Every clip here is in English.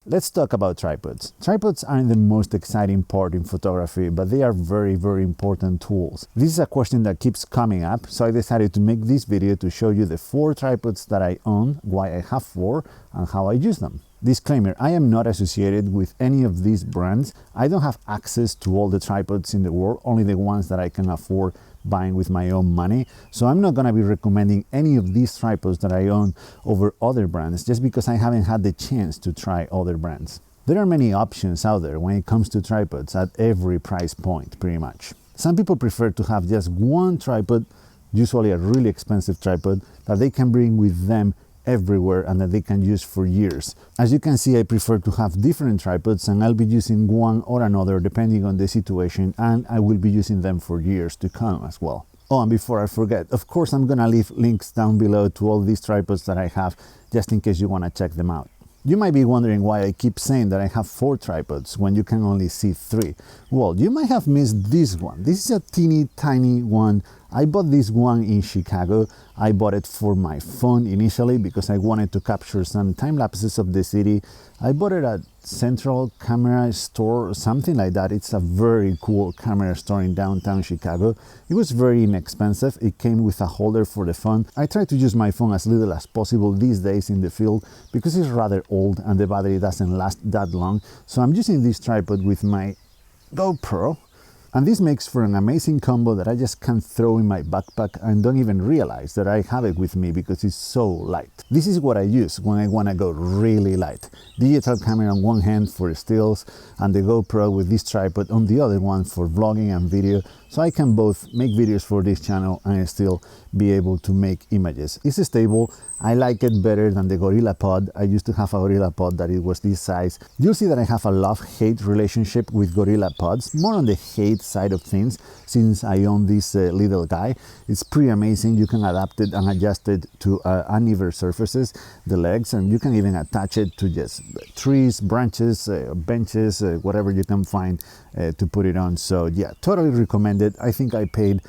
Let's talk about tripods. Tripods aren't the most exciting part in photography, but they are very, very important tools. This is a question that keeps coming up, so I decided to make this video to show you the 4 tripods that I own, why I have 4, and how I use them. Disclaimer, I am not associated with any of these brands. I don't have access to all the tripods in the world, only the ones that I can afford buying with my own money. So I'm not going to be recommending any of these tripods that I own over other brands just because I haven't had the chance to try other brands. There are many options out there when it comes to tripods at every price point, pretty much. Some people prefer to have just one tripod, usually a really expensive tripod, that they can bring with them everywhere and that they can use for years. As you can see, I prefer to have different tripods, and I'll be using one or another depending on the situation, and I will be using them for years to come as well. Oh, and before I forget, of course I'm gonna leave links down below to all these tripods that I have, just in case you want to check them out. You might be wondering why I keep saying that I have 4 tripods when you can only see 3. Well, you might have missed this one. This is a teeny tiny one. I bought this one in Chicago. I bought it for my phone initially because I wanted to capture some time lapses of the city. I bought it at Central Camera Store or something like that. It's a very cool camera store in downtown Chicago. It was very inexpensive. It came with a holder for the phone. I try to use my phone as little as possible these days in the field because it's rather old and the battery doesn't last that long. So I'm using this tripod with my GoPro. And this makes for an amazing combo that I just can throw in my backpack and don't even realize that I have it with me because it's so light. This is what I use when I want to go really light. Digital camera on one hand for stills and the GoPro with this tripod on the other one for vlogging and video, so I can both make videos for this channel and still be able to make images. It's stable. I like it better than the Gorilla Pod. I used to have a Gorilla Pod that it was this size. You'll see that I have a love-hate relationship with Gorilla Pods, more on the hate side of things since I own this little guy. It's pretty amazing. You can adapt it and adjust it to uneven surfaces, the legs, and you can even attach it to just trees, branches, benches, whatever you can find to put it on. So yeah, totally recommend it. I think I paid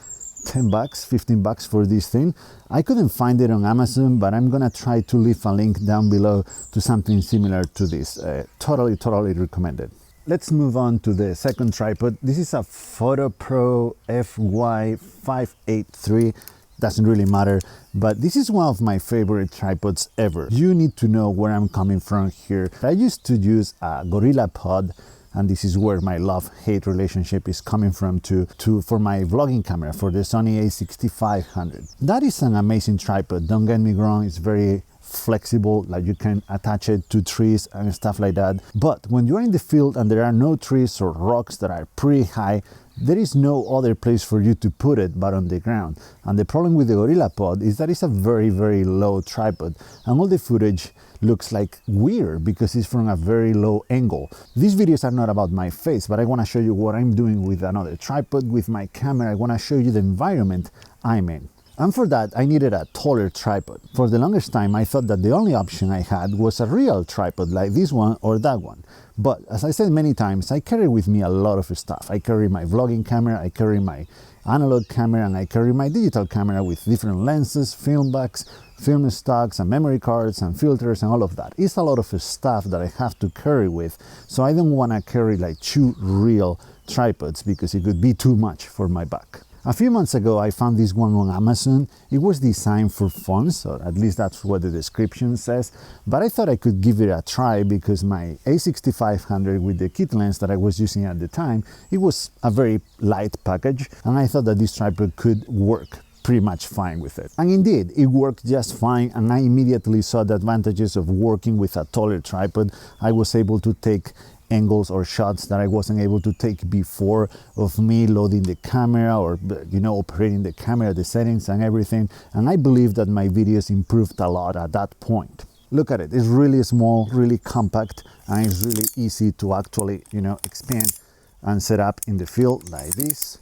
10 bucks, 15 bucks for this thing. I couldn't find it on Amazon, but I'm gonna try to leave a link down below to something similar to this. Totally recommended. Let's move on to the second tripod. This is a Fotopro FY583. Doesn't really matter, but this is one of my favorite tripods ever. You need to know where I'm coming from here. I used to use a Gorilla Pod, and this is where my love-hate relationship is coming from for my vlogging camera, for the Sony a6500. That is an amazing tripod, don't get me wrong. It's very flexible, like you can attach it to trees and stuff like that. But when you're in the field and there are no trees or rocks that are pretty high, there is no other place for you to put it but on the ground. And the problem with the Gorilla Pod is that it's a very, very low tripod, and all the footage looks like weird because it's from a very low angle. These videos are not about my face, but I want to show you what I'm doing with another tripod, with my camera. I want to show you the environment I'm in. And for that, I needed a taller tripod. For the longest time, I thought that the only option I had was a real tripod like this one or that one. But as I said many times, I carry with me a lot of stuff. I carry my vlogging camera, I carry my analog camera, and I carry my digital camera with different lenses, film backs, film stocks, and memory cards, and filters, and all of that. It's a lot of stuff that I have to carry with, so I don't want to carry like 2 real tripods because it could be too much for my back. A few months ago, I found this one on Amazon. It was designed for phones, or at least that's what the description says, but I thought I could give it a try because my a6500 with the kit lens that I was using at the time, it was a very light package, and I thought that this tripod could work pretty much fine with it. And indeed, it worked just fine, and I immediately saw the advantages of working with a taller tripod. I was able to take angles or shots that I wasn't able to take before, of me loading the camera or, you know, operating the camera, the settings and everything. And I believe that my videos improved a lot at that point. Look at it, it's really small, really compact, and it's really easy to actually, you know, expand and set up in the field like this.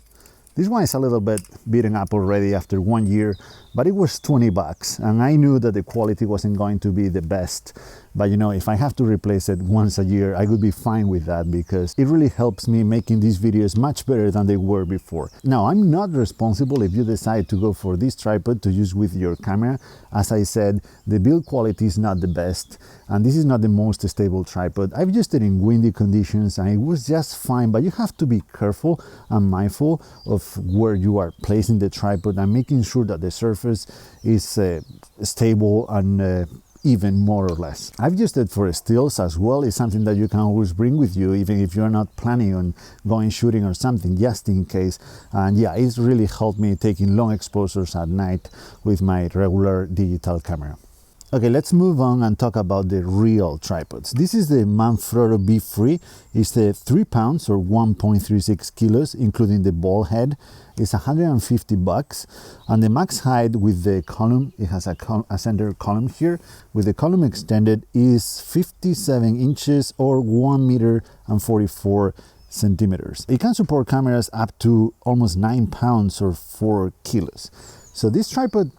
This one is a little bit beaten up already after 1 year, but it was 20 bucks, and I knew that the quality wasn't going to be the best. But you know, if I have to replace it once a year, I would be fine with that, because it really helps me making these videos much better than they were before. Now, I'm not responsible if you decide to go for this tripod to use with your camera. As I said, the build quality is not the best, and this is not the most stable tripod. I've used it in windy conditions and it was just fine, but you have to be careful and mindful of where you are placing the tripod and making sure that the surface is stable and even, more or less. I've used it for stills as well. It's something that you can always bring with you, even if you're not planning on going shooting or something, just in case. And yeah, it's really helped me taking long exposures at night with my regular digital camera. Okay, let's move on and talk about the real tripods. This is the Manfrotto BeFree. It's the 3 pounds or 1.36 kilos, including the ball head. It's 150 bucks, and the max height with the column, it has a center column here, with the column extended, is 57 inches or 1 meter and 44 centimeters. It can support cameras up to almost 9 pounds or 4 kilos. So this tripod,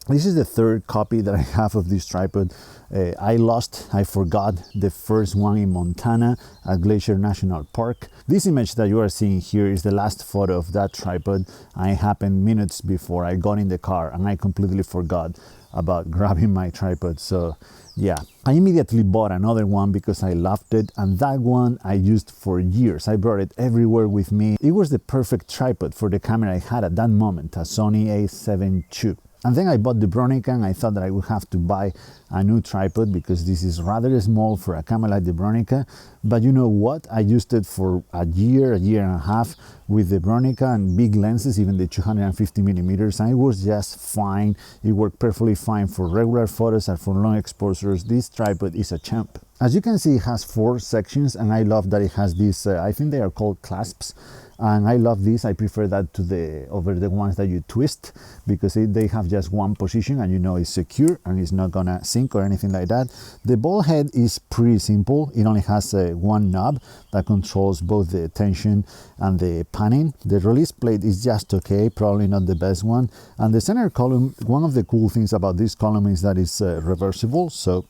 this is the third copy that I have of this tripod. I forgot the first one in Montana at Glacier National Park. This image that you are seeing here is the last photo of that tripod. It happened minutes before I got in the car, and I completely forgot about grabbing my tripod. So yeah, I immediately bought another one because I loved it, and that one I used for years. I brought it everywhere with me. It was the perfect tripod for the camera I had at that moment, a Sony a7 II. And then I bought the Bronica, and I thought that I would have to buy a new tripod because this is rather small for a camera like the Bronica. But you know what? I used it for a year and a half with the Bronica and big lenses, even the 250 millimeters, and it was just fine. It worked perfectly fine for regular photos and for long exposures. This tripod is a champ. As you can see, it has 4 sections, and I love that it has these, I think they are called clasps. And I love this. I prefer that to over the ones that you twist, because they have just one position and you know it's secure and it's not gonna sink or anything like that. The ball head is pretty simple. It only has one knob that controls both the tension and the panning. The release plate is just okay, probably not the best one. And the center column, one of the cool things about this column is that it's reversible. So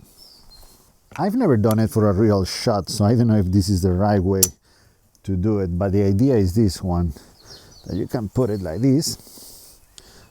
I've never done it for a real shot, so I don't know if this is the right way to do it, but the idea is this one, that you can put it like this,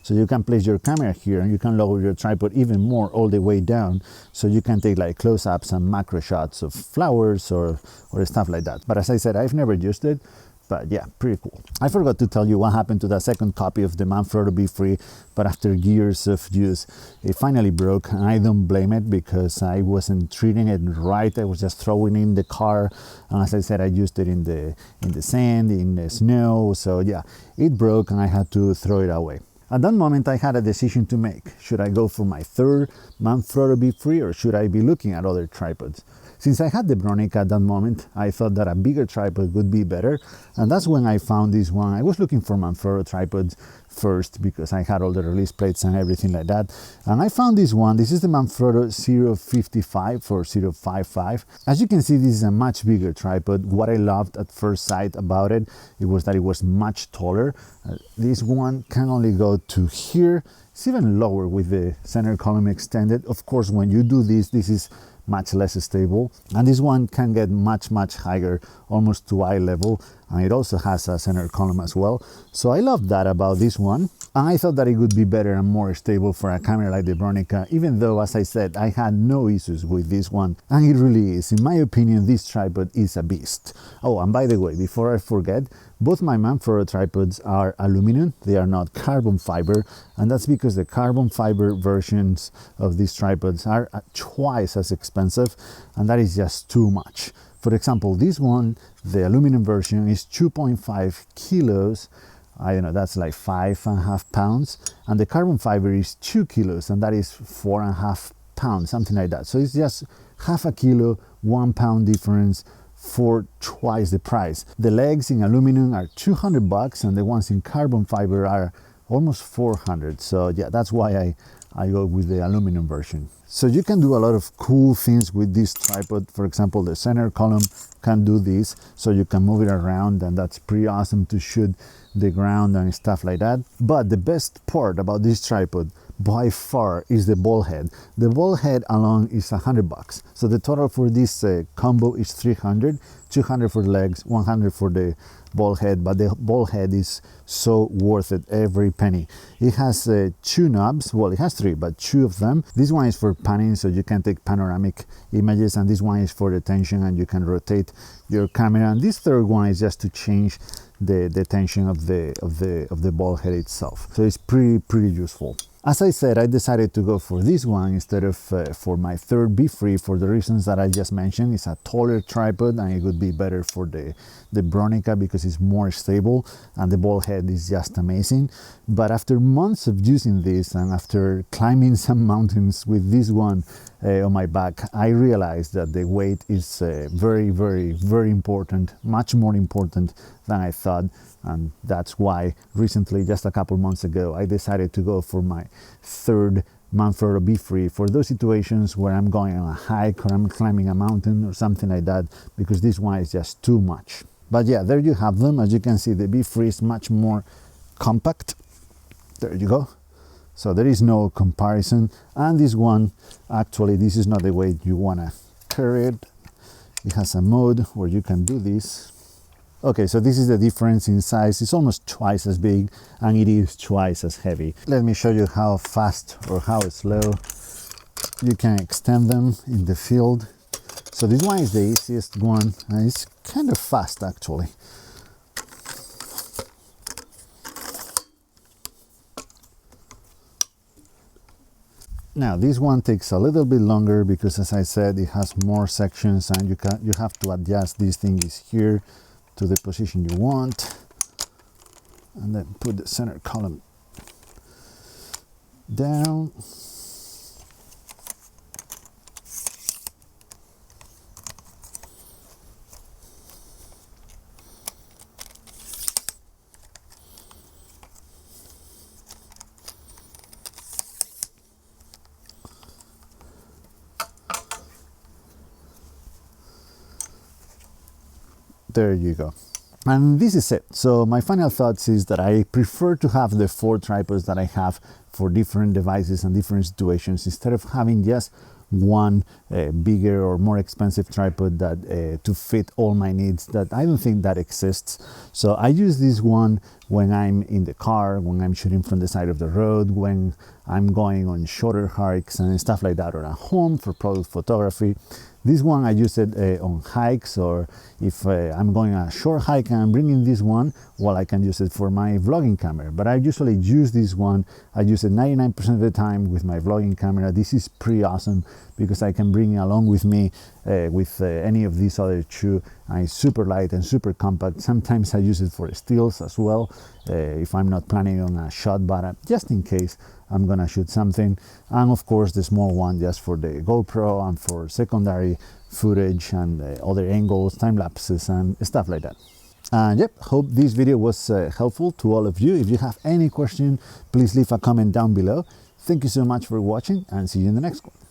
so you can place your camera here and you can lower your tripod even more all the way down, so you can take like close-ups and macro shots of flowers or stuff like that. But as I said, I've never used it, but yeah, pretty cool. I forgot to tell you what happened to that second copy of the Manfrotto BeFree, but after years of use, it finally broke, and I don't blame it because I wasn't treating it right. I was just throwing it in the car, and as I said, I used it in the sand, in the snow, so yeah, it broke and I had to throw it away. At that moment, I had a decision to make. Should I go for my third Manfrotto BeFree, or should I be looking at other tripods? Since I had the Bronica at that moment, I thought that a bigger tripod would be better, and that's when I found this one. I was looking for Manfrotto tripods first because I had all the release plates and everything like that, and I found this one. This is the Manfrotto 055 or 055. As you can see, this is a much bigger tripod. What I loved at first sight about it, was that it was much taller. This one can only go to here. It's even lower with the center column extended. Of course, when you do this is much less stable, and this one can get much higher, almost to eye level, and it also has a center column as well. So I love that about this one, and I thought that it would be better and more stable for a camera like the Bronica, even though, as I said, I had no issues with this one, and it really is. In my opinion, this tripod is a beast. Oh, and by the way, before I forget, both my Manfrotto tripods are aluminum. They are not carbon fiber, and that's because the carbon fiber versions of these tripods are twice as expensive, and that is just too much. For example, this one, the aluminum version, is 2.5 kilos. I don't know, that's like 5.5 pounds, and the carbon fiber is 2 kilos, and that is 4.5 pounds, something like that. So it's just half a kilo, 1 pound difference for twice the price. The legs in aluminum are 200 bucks, and the ones in carbon fiber are almost 400. So yeah, that's why I go with the aluminum version. So you can do a lot of cool things with this tripod. For example, the center column can do this, so you can move it around, and that's pretty awesome to shoot the ground and stuff like that. But the best part about this tripod, by far is the ball head. The ball head alone is $100, so the total for this combo is 300, 200 for the legs, 100 for the ball head, but the ball head is so worth it, every penny. It has 2 knobs, well it has 3, but 2 of them. This one is for panning, so you can take panoramic images, and this one is for the tension, and you can rotate your camera, and this third one is just to change the tension of the ball head itself. So it's pretty useful. As I said, I decided to go for this one instead of for my third BeFree, for the reasons that I just mentioned. It's a taller tripod and it would be better for the Bronica because it's more stable, and the ball head is just amazing. But after months of using this and after climbing some mountains with this one on my back, I realized that the weight is very important, much more important than I thought. And that's why recently, just a couple months ago, I decided to go for my third Manfrotto BeFree for those situations where I'm going on a hike or I'm climbing a mountain or something like that, because this one is just too much. But yeah, there you have them. As you can see, the BeFree is much more compact. There you go. So there is no comparison. And this one, actually, this is not the way you want to carry it. It has a mode where you can do this. Okay, so this is the difference in size. It's almost twice as big and it is twice as heavy. Let me show you how fast or how slow you can extend them in the field. So this one is the easiest one, and it's kind of fast actually. Now this one takes a little bit longer because, as I said, it has more sections, and you have to adjust these things here to the position you want, and then put the center column down. There you go. And this is it. So my final thoughts is that I prefer to have the 4 tripods that I have for different devices and different situations, instead of having just one bigger or more expensive tripod that to fit all my needs. That I don't think that exists. So I use this one when I'm in the car, when I'm shooting from the side of the road, when I'm going on shorter hikes and stuff like that, or at home for product photography. This one I use it on hikes, or if I'm going on a short hike and I'm bringing this one, well, I can use it for my vlogging camera. But I usually use this one. I use it 99% of the time with my vlogging camera. This is pretty awesome because I can bring it along with me with any of these other 2. And it's super light and super compact. Sometimes I use it for stills as well, if I'm not planning on a shot, but just in case I'm gonna shoot something. And of course the small one just for the GoPro and for secondary footage and other angles, time lapses and stuff like that. And yep, hope this video was helpful to all of you. If you have any question, please leave a comment down below. Thank you so much for watching, and see you in the next one.